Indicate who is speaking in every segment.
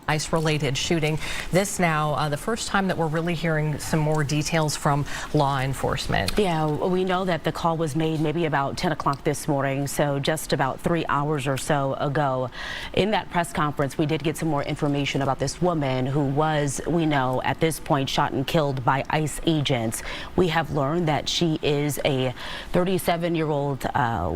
Speaker 1: ICE-related shooting. This now the first time that we're really hearing some more details from law enforcement.
Speaker 2: Yeah, we know that the call was made maybe about 10 o'clock this morning, so just about 3 hours or so ago. In that press conference, we did get some more information about this woman who was, we know, at this point shot and killed by ICE agents. We have learned that she is a 37-year-old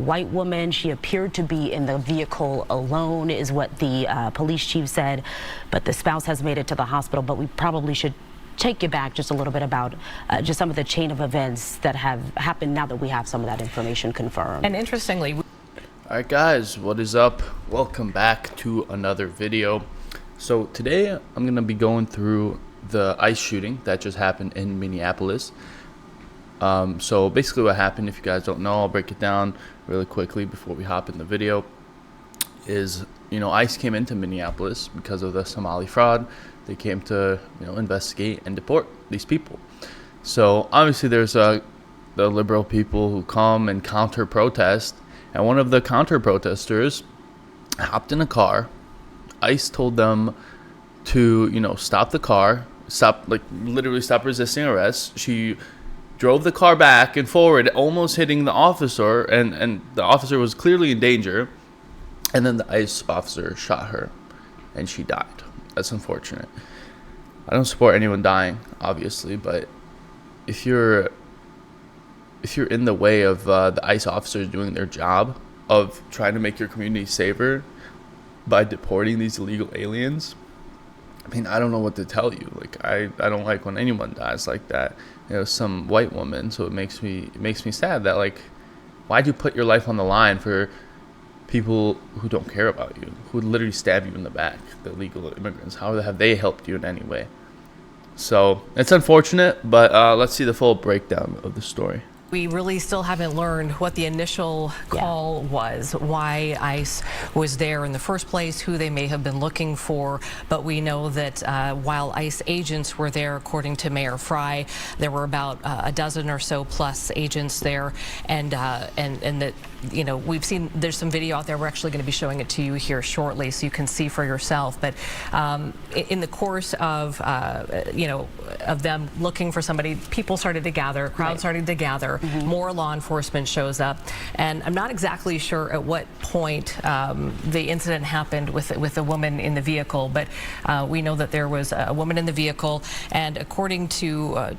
Speaker 2: white woman. She appeared to be in the vehicle alone, is what the police chief said. But the spouse has made it to the hospital. But we probably should take you back just a little bit about just some of the chain of events that have happened now that we have some of that information confirmed.
Speaker 1: And interestingly,
Speaker 3: all right, guys, what is up? Welcome back to another video. So today I'm going to be going through the ICE shooting that just happened in Minneapolis. So basically what happened, if you guys don't know, I'll break it down really quickly before we hop in the video, is, ICE came into Minneapolis because of the Somali fraud. They came to, investigate and deport these people. So obviously there's the liberal people who come and counter protest. And one of the counter protesters hopped in a car. ICE told them to, stop the car, literally stop resisting arrest. She drove the car back and forward, almost hitting the officer, and the officer was clearly in danger. And then the ICE officer shot her, and she died. That's unfortunate. I don't support anyone dying, obviously, but if you're in the way of the ICE officers doing their job of trying to make your community safer by deporting these illegal aliens, I don't know what to tell you. I don't like when anyone dies like that. Some white woman, so it makes me sad that why'd you put your life on the line for people who don't care about you, who would literally stab you in the back, the illegal immigrants? How have they helped you in any way? So it's unfortunate, but let's see the full breakdown of the story.
Speaker 1: we really still haven't learned what the initial call was, why ICE was there in the first place, who they may have been looking for. But we know that while ICE agents were there, according to Mayor Fry, there were about a dozen or so plus agents there, and that, you know, we've seen there's some video out there. We're actually going to be showing it to you here shortly, so you can see for yourself. But in the course of you know, of them looking for somebody, people started to gather, crowd started to gather. More law enforcement shows up, and I'm not exactly sure at what point the incident happened with a woman in the vehicle, but we know that there was a woman in the vehicle, and according to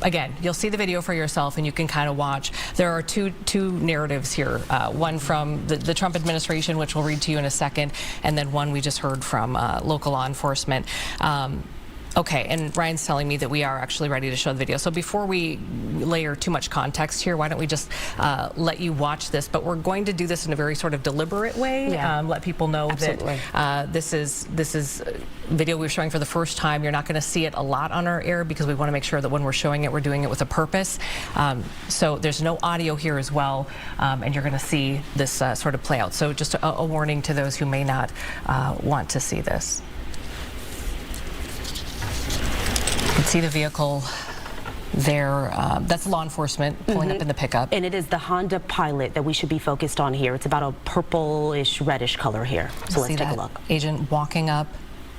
Speaker 1: again, you'll see the video for yourself and you can kind of watch. There are two narratives here. One from the Trump administration, which we'll read to you in a second, and then one we just heard from local law enforcement. Okay, and Ryan's telling me that we are actually ready to show the video. So before we layer too much context here, why don't we just let you watch this? But we're going to do this in a very sort of deliberate way. Let people know that this is video we're showing for the first time. You're not going to see it a lot on our air because we want to make sure that when we're showing it, we're doing it with a purpose. So there's no audio here as well, and you're going to see this sort of play out. So just a warning to those who may not want to see this. You can see the vehicle there. That's law enforcement pulling up in the pickup.
Speaker 2: And it is the Honda Pilot that we should be focused on here. It's about a purplish, reddish color here. So let's take a look.
Speaker 1: Agent walking up.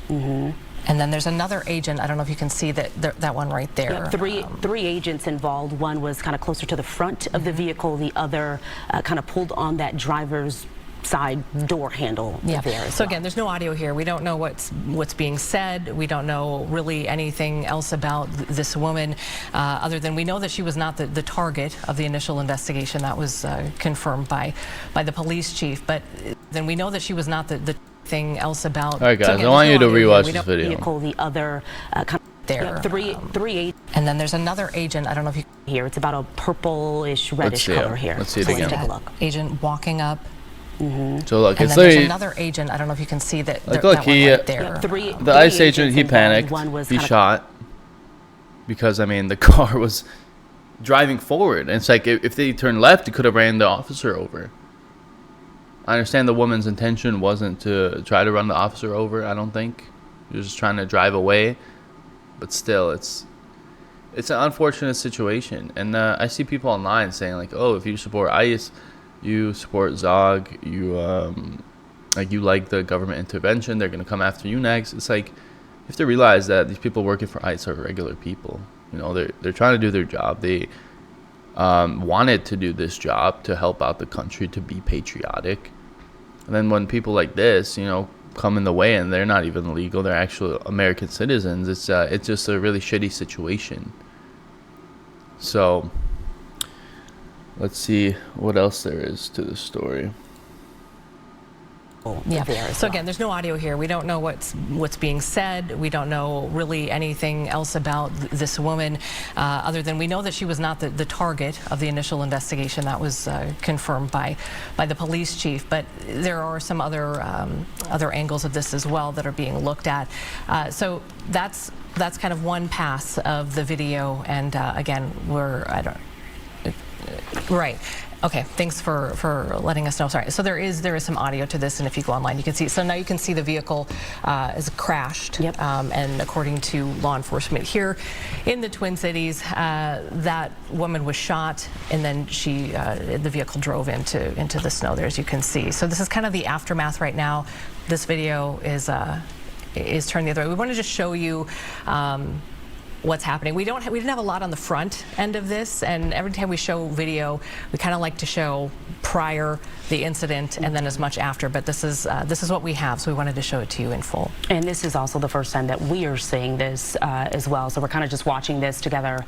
Speaker 1: And then there's another agent. I don't know if you can see that one right there.
Speaker 2: Three agents involved. One was kind of closer to the front of the vehicle. The other kind of pulled on that driver's side door handle there.
Speaker 1: So again, there's no audio here. We don't know what's being said. We don't know really anything else about this woman, other than we know that she was not the target of the initial investigation. That was confirmed by the police chief. But then we know that she was not the thing else about.
Speaker 3: All right, guys, so again, I want you to rewatch this video.
Speaker 2: The other there. Three.
Speaker 1: And then there's another agent. I don't know if you
Speaker 2: here. It's about a purplish, reddish color here.
Speaker 3: Let's see it
Speaker 2: so
Speaker 3: again.
Speaker 2: Let's take a look.
Speaker 1: Agent walking up.
Speaker 3: So look,
Speaker 1: and
Speaker 3: it's
Speaker 1: then there's another agent. I don't know if you can see that.
Speaker 3: Look,
Speaker 1: that
Speaker 3: he,
Speaker 1: one right there.
Speaker 3: The ICE agent, he panicked. He shot because, I mean, the car was driving forward. And it's like if they turned left, he could have ran the officer over. I understand the woman's intention wasn't to try to run the officer over. I don't think he was just trying to drive away. But still, it's an unfortunate situation. And I see people online saying like, oh, if you support ICE, you support Zog, you like you like the government intervention, they're going to come after you next. It's like you have to realize that these people working for ICE are regular people. You know, they're trying to do their job. They wanted to do this job to help out the country, to be patriotic. And then when people like this, you know, come in the way and they're not even legal, they're actual American citizens, it's just a really shitty situation. So let's see what else there is to the story.
Speaker 1: Yeah. So again, there's no audio here. We don't know what's being said. We don't know really anything else about this woman, other than we know that she was not the target of the initial investigation. That was confirmed by the police chief. But there are some other angles of this as well that are being looked at. So that's kind of one pass of the video. And again, right. Okay, thanks for letting us know. Sorry. So there is some audio to this, and if you go online, you can see. So now you can see the vehicle is crashed. Yep. And according to law enforcement here in the Twin Cities, that woman was shot, and then the vehicle drove into the snow there, as you can see. So this is kind of the aftermath right now. This video is turned the other way. We want to just show you what's happening. We didn't have a lot on the front end of this, and every time we show video, we kind of like to show prior the incident and then as much after, but this is what we have, so we wanted to show it to you in full.
Speaker 2: And this is also the first time that we are seeing this as well, so we're kind of just watching this together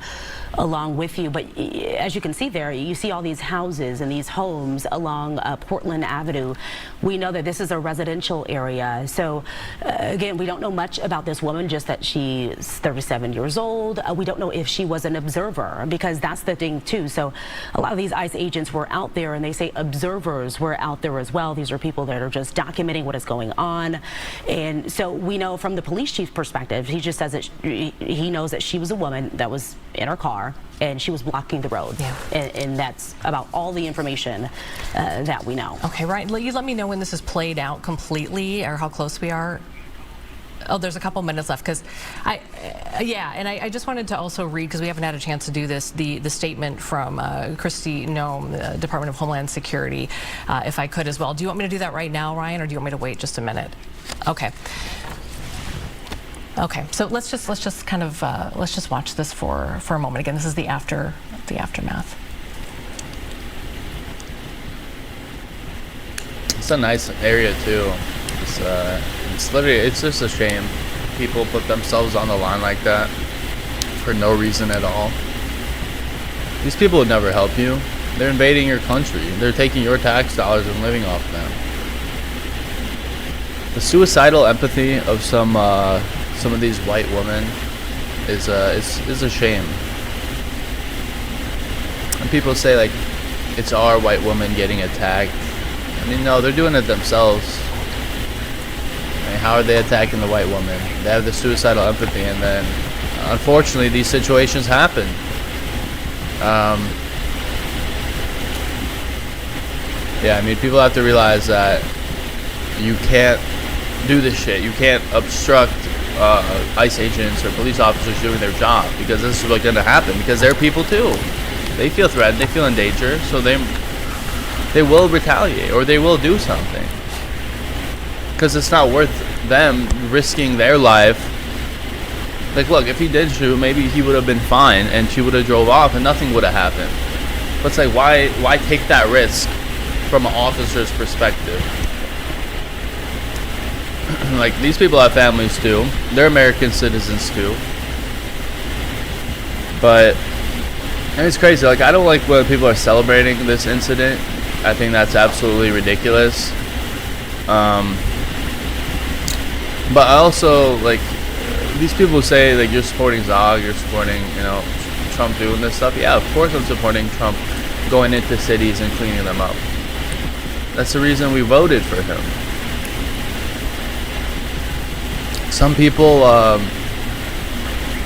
Speaker 2: along with you. But as you can see there, you see all these houses and these homes along Portland Avenue. We know that this is a residential area, so again, we don't know much about this woman, just that she's 37 years old. We don't know if she was an observer, because that's the thing too. So a lot of these ICE agents were out there, and they say observers were out there as well. These are people that are just documenting what is going on. And so we know from the police chief's perspective, he just says that he knows that she was a woman that was in her car and she was blocking the road. Yeah. And that's about all the information that we know.
Speaker 1: Okay, right. You let me know when this is played out completely, or how close we are. Oh, there's a couple minutes left, because I just wanted to also read, because we haven't had a chance to do this, the statement from Kristi Noem, the Department of Homeland Security, if I could as well. Do you want me to do that right now, Ryan, or do you want me to wait just a minute? Okay. Okay. So let's just watch this for a moment. Again, this is the aftermath.
Speaker 3: It's a nice area too. It's just a shame people put themselves on the line like that for no reason at all. These people would never help you. They're invading your country. They're taking your tax dollars and living off them. The suicidal empathy of some of these white women is a shame. And people say, like, it's our white woman getting attacked. I mean, no, they're doing it themselves. How are they attacking the white woman? They have the suicidal empathy, and then unfortunately these situations happen. Yeah, I mean, people have to realize that you can't do this shit. You can't obstruct ICE agents or police officers doing their job, because this is what's going to happen, because they're people too. They feel threatened, they feel in danger, so they will retaliate, or they will do something. Because it's not worth them risking their life. Like, look, if he did shoot, maybe he would have been fine and she would have drove off and nothing would have happened. But it's like, why take that risk from an officer's perspective? Like, these people have families too. They're American citizens too. But and it's crazy. Like, I don't like when people are celebrating this incident. I think that's absolutely ridiculous. But I also, like, these people who say, like, you're supporting Zog, you're supporting, you know, Trump doing this stuff. Yeah, of course I'm supporting Trump going into cities and cleaning them up. That's the reason we voted for him. Some people,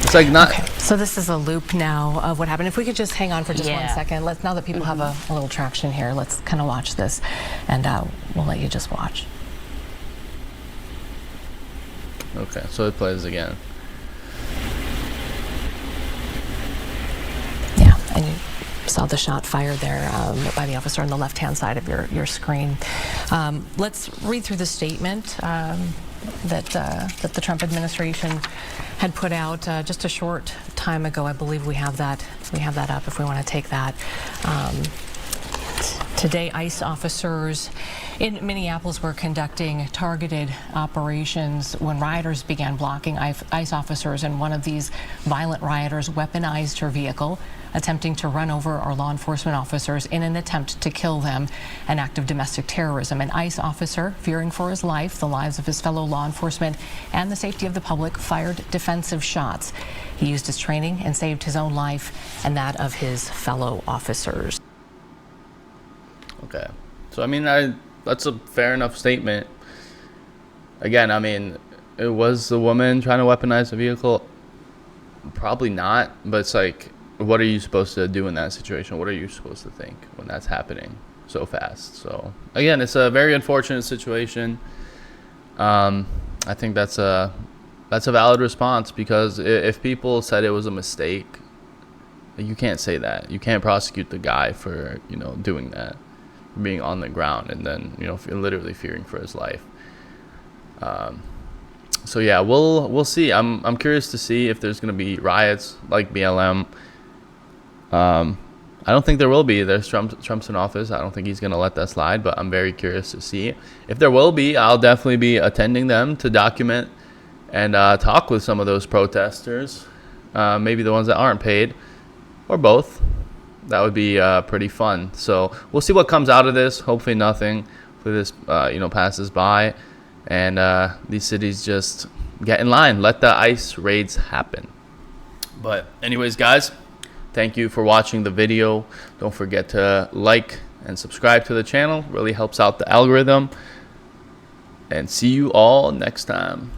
Speaker 3: it's like not...
Speaker 1: Okay, so this is a loop now of what happened. If we could just hang on for just 1 second. Now that people have a little traction here, let's kind of watch this, and we'll let you just watch.
Speaker 3: Okay, so it plays again.
Speaker 1: Yeah, and Saw the shot fired there by the officer on the left-hand side of your screen. Let's read through the statement that the Trump administration had put out just a short time ago. I believe we have that up if we want to take that. Today, ICE officers in Minneapolis were conducting targeted operations when rioters began blocking. ICE officers and one of these violent rioters weaponized her vehicle, attempting to run over our law enforcement officers in an attempt to kill them, an act of domestic terrorism. An ICE officer, fearing for his life, the lives of his fellow law enforcement, and the safety of the public, fired defensive shots. He used his training and saved his own life and that of his fellow officers.
Speaker 3: Okay, so I mean, that's a fair enough statement. Again, I mean, it was the woman trying to weaponize the vehicle. Probably not, but it's like, what are you supposed to do in that situation? What are you supposed to think when that's happening so fast? So again, it's a very unfortunate situation. I think that's a valid response, because if people said it was a mistake, you can't say that. You can't prosecute the guy for, you know, doing that, being on the ground, and then, you know, literally fearing for his life. So yeah, we'll see. I'm curious to see if there's going to be riots like BLM. I don't think there will be. There's Trump's in office. I don't think he's going to let that slide, but I'm very curious to see. If there will be, I'll definitely be attending them to document and talk with some of those protesters, maybe the ones that aren't paid, or both. That would be pretty fun. So we'll see what comes out of this. Hopefully nothing. Hopefully this passes by, and these cities just get in line. Let the ICE raids happen. But anyways, guys, thank you for watching the video. Don't forget to like and subscribe to the channel. Really helps out the algorithm. And see you all next time.